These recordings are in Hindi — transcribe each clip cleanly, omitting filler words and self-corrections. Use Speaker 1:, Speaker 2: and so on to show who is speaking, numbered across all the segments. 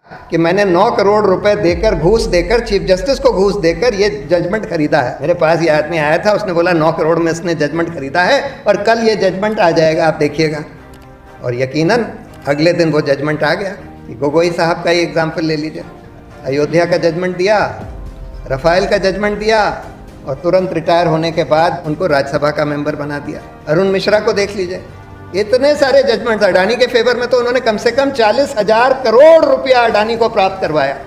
Speaker 1: कि मैंने 9 करोड़ रुपए देकर, घूस देकर, चीफ जस्टिस को घूस देकर ये जजमेंट खरीदा है। मेरे पास ये आदमी आया था, उसने बोला 9 करोड़ में इसने जजमेंट खरीदा है और कल ये जजमेंट आ जाएगा, आप देखिएगा। और यकीनन अगले दिन वो जजमेंट आ गया। गोगोई साहब का ही एग्जाम्पल ले लीजिए, अयोध्या का जजमेंट दिया, रफाइल का जजमेंट दिया और तुरंत रिटायर होने के बाद उनको राज्यसभा का मेंबर बना दिया। अरुण मिश्रा को देख लीजिए, इतने सारे जजमेंट अडानी के फेवर में तो उन्होंने कम से कम 40,000 करोड़ रुपया अडानी को प्राप्त करवाया।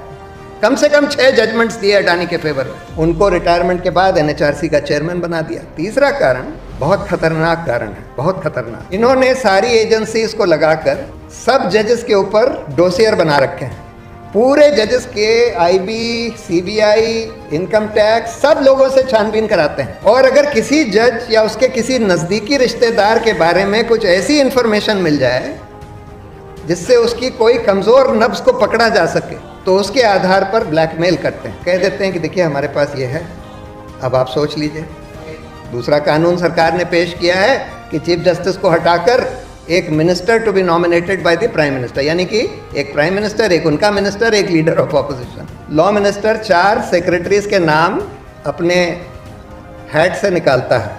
Speaker 1: कम से कम 6 जजमेंट्स दिए अडानी के फेवर में। उनको रिटायरमेंट के बाद एनएचआरसी का चेयरमैन बना दिया। तीसरा कारण बहुत खतरनाक कारण है, बहुत खतरनाक। इन्होंने सारी एजेंसीज को लगाकर सब जजेस के ऊपर डोसियर बना रखे हैं। पूरे जजेस के आईबी, सीबीआई, इनकम टैक्स सब लोगों से छानबीन कराते हैं। और अगर किसी जज या उसके किसी नज़दीकी रिश्तेदार के बारे में कुछ ऐसी इंफॉर्मेशन मिल जाए जिससे उसकी कोई कमज़ोर नब्ज को पकड़ा जा सके, तो उसके आधार पर ब्लैकमेल करते हैं। कह देते हैं कि देखिए हमारे पास ये है, अब आप सोच लीजिए। दूसरा कानून सरकार ने पेश किया है कि चीफ जस्टिस को हटाकर एक minister to be nominated by the prime minister, यानी कि एक प्राइम मिनिस्टर, एक उनका मिनिस्टर, एक leader of opposition. Law minister 4 secretaries के नाम अपने हैट से निकालता है,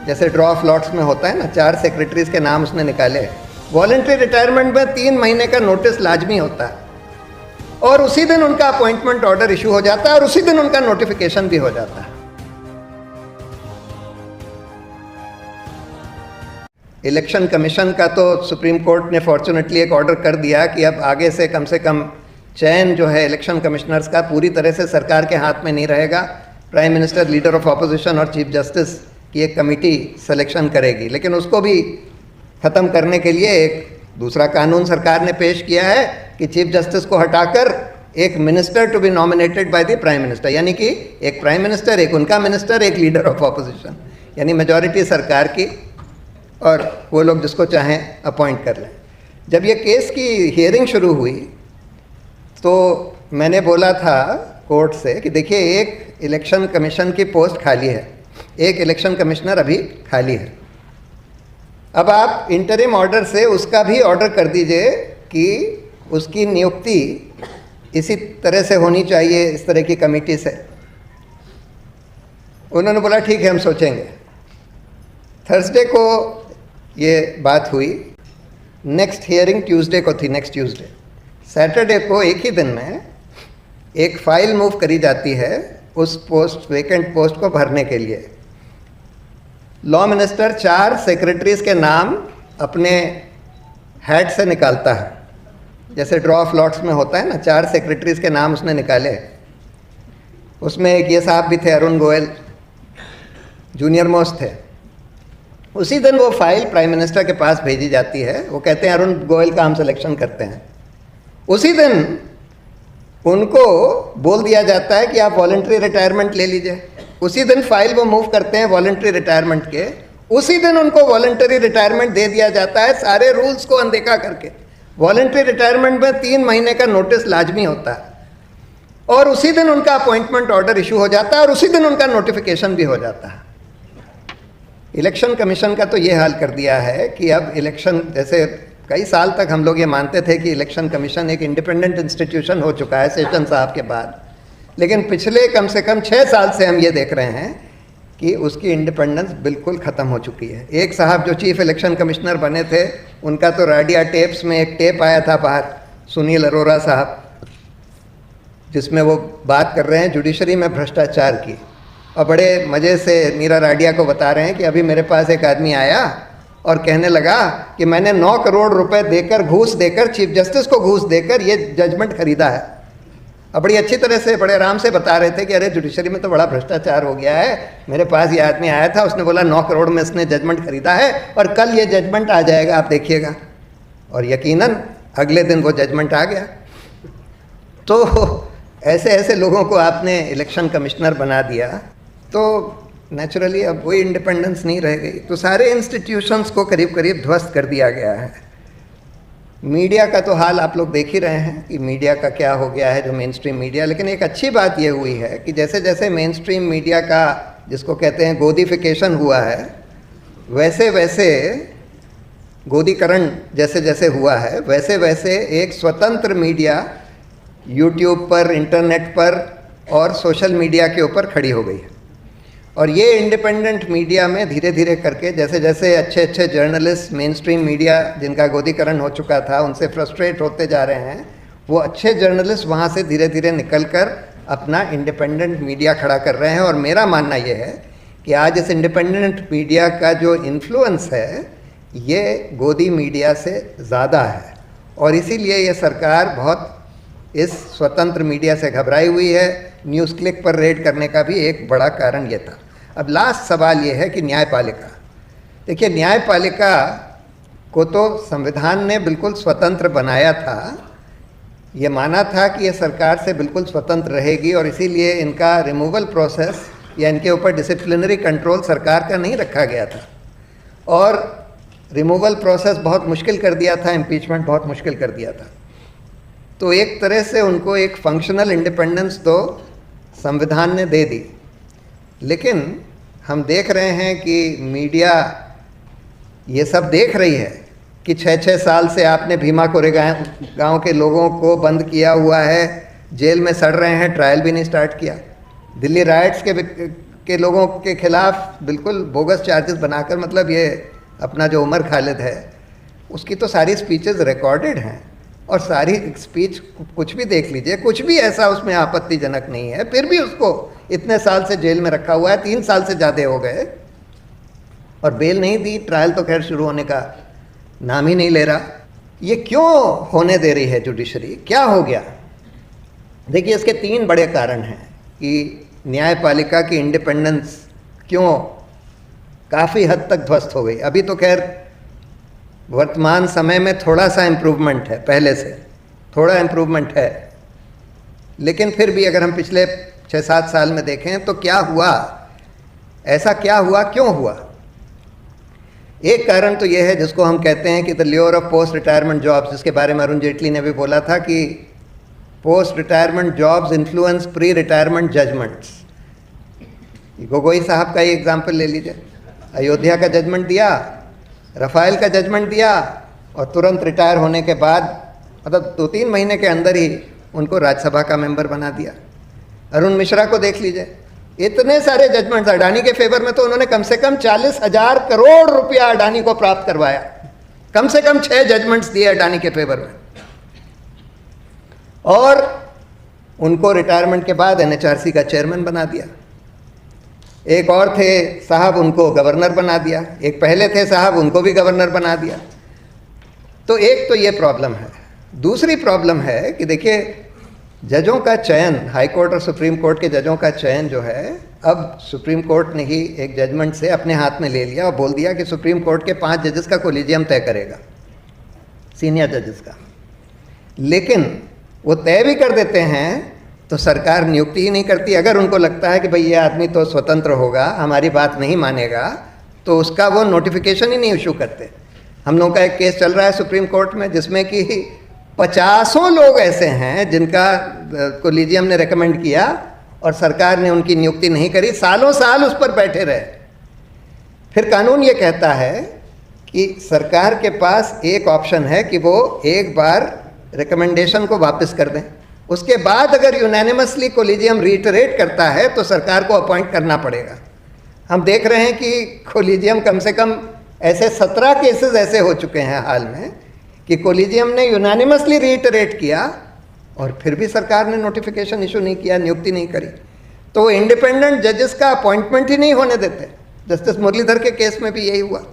Speaker 1: जैसे ड्रॉ ऑफ लॉट्स में होता है ना, 4 सेक्रेटरीज के नाम उसने निकाले। वॉलंटरी रिटायरमेंट में 3 महीने का नोटिस लाजमी होता है और उसी दिन उनका अपॉइंटमेंट ऑर्डर इशू हो जाता है और उसी दिन उनका नोटिफिकेशन भी हो जाता है। इलेक्शन कमीशन का तो सुप्रीम कोर्ट ने फॉर्चुनेटली एक ऑर्डर कर दिया कि अब आगे से कम चयन जो है इलेक्शन कमिश्नर्स का पूरी तरह से सरकार के हाथ में नहीं रहेगा। Prime minister, leader of opposition और चीफ जस्टिस की एक कमेटी सिलेक्शन करेगी। लेकिन उसको भी ख़त्म करने के लिए एक दूसरा कानून सरकार ने पेश किया है कि चीफ जस्टिस को हटाकर एक minister to be nominated by the prime minister, यानी कि एक प्राइम मिनिस्टर, एक उनका मिनिस्टर, एक लीडर ऑफ ऑपोजिशन, यानी मेजॉरिटी सरकार की, और वो लोग जिसको चाहें अपॉइंट कर लें। जब ये केस की हियरिंग शुरू हुई तो मैंने बोला था कोर्ट से कि देखिए एक इलेक्शन कमीशन की पोस्ट खाली है, एक इलेक्शन कमिश्नर अभी खाली है। अब आप इंटरिम ऑर्डर से उसका भी ऑर्डर कर दीजिए कि उसकी नियुक्ति इसी तरह से होनी चाहिए, इस तरह की कमेटी से। उन्होंने बोला ठीक है, हम सोचेंगे। थर्सडे को ये बात हुई, नेक्स्ट हियरिंग ट्यूसडे को थी, नेक्स्ट ट्यूसडे। सैटरडे को एक ही दिन में एक फाइल मूव करी जाती है उस पोस्ट, वेकेंट पोस्ट को भरने के लिए। लॉ मिनिस्टर 4 सेक्रेटरीज के नाम अपने हैट से निकालता है, जैसे ड्रॉ ऑफ लॉट्स में होता है ना, 4 सेक्रेटरीज के नाम उसने निकाले। उसमें एक ये साहब भी थे, अरुण गोयल, जूनियर मोस्ट थे। उसी दिन वो फाइल प्राइम मिनिस्टर के पास भेजी जाती है। वो कहते हैं अरुण गोयल का हम सिलेक्शन करते हैं। उसी दिन उनको बोल दिया जाता है कि आप वॉलंटरी रिटायरमेंट ले लीजिए। उसी दिन फाइल वो मूव करते हैं वॉलंटरी रिटायरमेंट के, उसी दिन उनको वॉलंटरी रिटायरमेंट दे दिया जाता है, सारे रूल्स को अनदेखा करके। वॉलंटरी रिटायरमेंट में 3 महीने का नोटिस लाजमी होता है और उसी दिन उनका अपॉइंटमेंट ऑर्डर इशू हो जाता है और उसी दिन उनका नोटिफिकेशन भी हो जाता है। इलेक्शन कमीशन का तो ये हाल कर दिया है कि अब इलेक्शन, जैसे कई साल तक हम लोग ये मानते थे कि इलेक्शन कमीशन एक इंडिपेंडेंट इंस्टीट्यूशन हो चुका है सेशन साहब के बाद, लेकिन पिछले कम से कम 6 साल से हम ये देख रहे हैं कि उसकी इंडिपेंडेंस बिल्कुल ख़त्म हो चुकी है। एक साहब जो चीफ इलेक्शन कमिश्नर बने थे, उनका तो रेडियो टेप्स में एक टेप आया था बाहर, सुनील अरोरा साहब, जिसमें वो बात कर रहे हैं जुडिशरी में भ्रष्टाचार की, और बड़े मज़े से मीरा राडिया को बता रहे हैं कि अभी मेरे पास एक आदमी आया और कहने लगा कि मैंने 9 करोड़ रुपए देकर, घूस देकर, चीफ जस्टिस को घूस देकर ये जजमेंट खरीदा है। और बड़ी अच्छी तरह से, बड़े आराम से बता रहे थे कि अरे जुडिशरी में तो बड़ा भ्रष्टाचार हो गया है, मेरे पास ये आदमी आया था, उसने बोला 9 करोड़ में इसने जजमेंट खरीदा है और कल ये जजमेंट आ जाएगा, आप देखिएगा। और यकीनन अगले दिन वो जजमेंट आ गया। तो ऐसे ऐसे लोगों को आपने इलेक्शन कमिश्नर बना दिया तो नेचुरली अब वही इंडिपेंडेंस नहीं रह गई। तो सारे इंस्टीट्यूशंस को करीब करीब ध्वस्त कर दिया गया है। मीडिया का तो हाल आप लोग देख ही रहे हैं कि मीडिया का क्या हो गया है, जो मेन स्ट्रीम मीडिया। लेकिन एक अच्छी बात ये हुई है कि जैसे जैसे मेन स्ट्रीम मीडिया का, जिसको कहते हैं गोदीफिकेशन हुआ है, वैसे वैसे गोदीकरण जैसे जैसे हुआ है, वैसे वैसे एक स्वतंत्र मीडिया यूट्यूब पर, इंटरनेट पर और सोशल मीडिया के ऊपर खड़ी हो गई है। और ये इंडिपेंडेंट मीडिया में धीरे धीरे करके जैसे जैसे अच्छे अच्छे जर्नलिस्ट मेन स्ट्रीम मीडिया जिनका गोदीकरण हो चुका था उनसे फ्रस्ट्रेट होते जा रहे हैं, वो अच्छे जर्नलिस्ट वहाँ से धीरे धीरे निकल कर अपना इंडिपेंडेंट मीडिया खड़ा कर रहे हैं। और मेरा मानना ये है कि आज इस इंडिपेंडेंट मीडिया का जो इन्फ्लुएंस है ये गोदी मीडिया से ज़्यादा है, और इसीलिए ये सरकार बहुत इस स्वतंत्र मीडिया से घबराई हुई है। न्यूज़ क्लिक पर रेड करने का भी एक बड़ा कारण ये था। अब लास्ट सवाल ये है कि न्यायपालिका, देखिए न्यायपालिका को तो संविधान ने बिल्कुल स्वतंत्र बनाया था, ये माना था कि ये सरकार से बिल्कुल स्वतंत्र रहेगी, और इसीलिए इनका रिमूवल प्रोसेस या इनके ऊपर डिसिप्लिनरी कंट्रोल सरकार का नहीं रखा गया था, और रिमूवल प्रोसेस बहुत मुश्किल कर दिया था, इम्पीचमेंट बहुत मुश्किल कर दिया था। तो एक तरह से उनको एक फंक्शनल इंडिपेंडेंस तो संविधान ने दे दी, लेकिन हम देख रहे हैं कि मीडिया ये सब देख रही है कि 6-6 साल से आपने भीमा कोरेगांव गांव के लोगों को बंद किया हुआ है, जेल में सड़ रहे हैं, ट्रायल भी नहीं स्टार्ट किया। दिल्ली राइट्स के लोगों के खिलाफ बिल्कुल बोगस चार्जेस बनाकर, मतलब ये अपना जो उमर खालिद है उसकी तो सारी स्पीचेस रिकॉर्डेड हैं, और सारी स्पीच कुछ भी देख लीजिए, कुछ भी ऐसा उसमें आपत्तिजनक नहीं है, फिर भी उसको इतने साल से जेल में रखा हुआ है, 3 साल से ज़्यादा हो गए, और बेल नहीं दी। ट्रायल तो खैर शुरू होने का नाम ही नहीं ले रहा। ये क्यों होने दे रही है जुडिशरी, क्या हो गया? देखिए इसके 3 बड़े कारण हैं कि न्यायपालिका की इंडिपेंडेंस क्यों काफ़ी हद तक ध्वस्त हो गई। अभी तो खैर वर्तमान समय में थोड़ा सा इम्प्रूवमेंट है, पहले से थोड़ा इम्प्रूवमेंट है, लेकिन फिर भी अगर हम पिछले 6-7 साल में देखें तो क्या हुआ, ऐसा क्या हुआ, क्यों हुआ? एक कारण तो यह है जिसको हम कहते हैं कि the lure of post retirement jobs, जिसके बारे में अरुण जेटली ने भी बोला था कि post retirement jobs influence pre retirement judgements. Gogoi साहब का ही एग्जाम्पल ले लीजिए, अयोध्या का जजमेंट दिया, रफाइल का जजमेंट दिया, और तुरंत रिटायर होने के बाद मतलब 2-3 महीने के अंदर ही उनको राज्यसभा का मेंबर बना दिया। अरुण मिश्रा को देख लीजिए, इतने सारे जजमेंट्स अडानी के फेवर में, तो उन्होंने कम से कम 40,000 करोड़ रुपया अडानी को प्राप्त करवाया, कम से कम 6 जजमेंट्स दिए अडानी के फेवर में, और उनको रिटायरमेंट के बाद एनएचआरसी का चेयरमैन बना दिया। एक और थे साहब, उनको गवर्नर बना दिया, एक पहले थे साहब, उनको भी गवर्नर बना दिया। तो एक तो ये प्रॉब्लम है। दूसरी प्रॉब्लम है कि देखिए जजों का चयन, हाई कोर्ट और सुप्रीम कोर्ट के जजों का चयन जो है, अब सुप्रीम कोर्ट ने ही एक जजमेंट से अपने हाथ में ले लिया और बोल दिया कि सुप्रीम कोर्ट के 5 जजेस का कोलिजियम तय करेगा, सीनियर जजेस का। लेकिन वो तय भी कर देते हैं तो सरकार नियुक्ति ही नहीं करती। अगर उनको लगता है कि भाई ये आदमी तो स्वतंत्र होगा, हमारी बात नहीं मानेगा, तो उसका वो नोटिफिकेशन ही नहीं इशू करते। हम लोगों का एक केस चल रहा है सुप्रीम कोर्ट में जिसमें कि 50 लोग ऐसे हैं जिनका कोलिजियम ने रेकमेंड किया और सरकार ने उनकी नियुक्ति नहीं करी, सालों साल उस पर बैठे रहे। फिर कानून ये कहता है कि सरकार के पास एक ऑप्शन है कि वो एक बार रिकमेंडेशन को वापस कर दें, उसके बाद अगर यूनानिमसली कोलिजियम रीटरेट करता है तो सरकार को अपॉइंट करना पड़ेगा। हम देख रहे हैं कि कोलिजियम कम से कम ऐसे 17 केसेस ऐसे हो चुके हैं हाल में कि कोलिजियम ने यूनानिमसली रीटरेट किया और फिर भी सरकार ने नोटिफिकेशन इशू नहीं किया, नियुक्ति नहीं करी। तो इंडिपेंडेंट जजेस का अपॉइंटमेंट ही नहीं होने देते। जस्टिस मुरलीधर के केस में भी यही हुआ।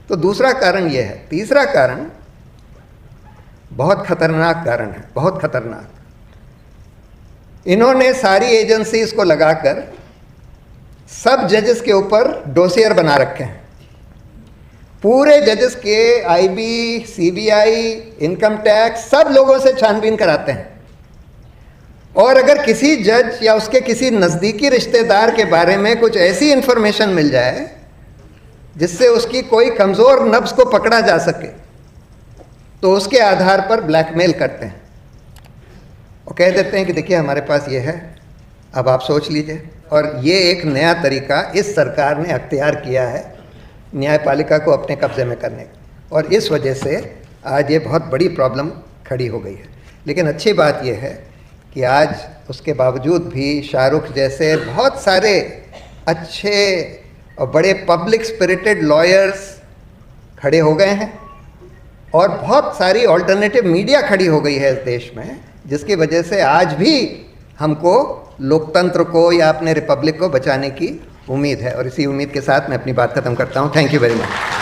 Speaker 1: तो दूसरा कारण यह है। तीसरा कारण बहुत खतरनाक कारण है, बहुत खतरनाक। इन्होंने सारी एजेंसीज को लगाकर सब जजेस के ऊपर डोसियर बना रखे हैं। पूरे जजेस के आईबी, सीबीआई, इनकम टैक्स सब लोगों से छानबीन कराते हैं। और अगर किसी जज या उसके किसी नज़दीकी रिश्तेदार के बारे में कुछ ऐसी इंफॉर्मेशन मिल जाए जिससे उसकी कोई कमज़ोर नब्ज़ को पकड़ा जा सके तो उसके आधार पर ब्लैकमेल करते हैं और कह देते हैं कि देखिए हमारे पास ये है, अब आप सोच लीजिए। और ये एक नया तरीका इस सरकार ने अख्तियार किया है न्यायपालिका को अपने कब्जे में करने का, और इस वजह से आज ये बहुत बड़ी प्रॉब्लम खड़ी हो गई है। लेकिन अच्छी बात यह है कि आज उसके बावजूद भी शाहरुख जैसे बहुत सारे अच्छे और बड़े पब्लिक स्पिरिटेड लॉयर्स खड़े हो गए हैं और बहुत सारी ऑल्टरनेटिव मीडिया खड़ी हो गई है इस देश में, जिसकी वजह से आज भी हमको लोकतंत्र को या अपने रिपब्लिक को बचाने की उम्मीद है। और इसी उम्मीद के साथ मैं अपनी बात खत्म करता हूँ। Thank you very much.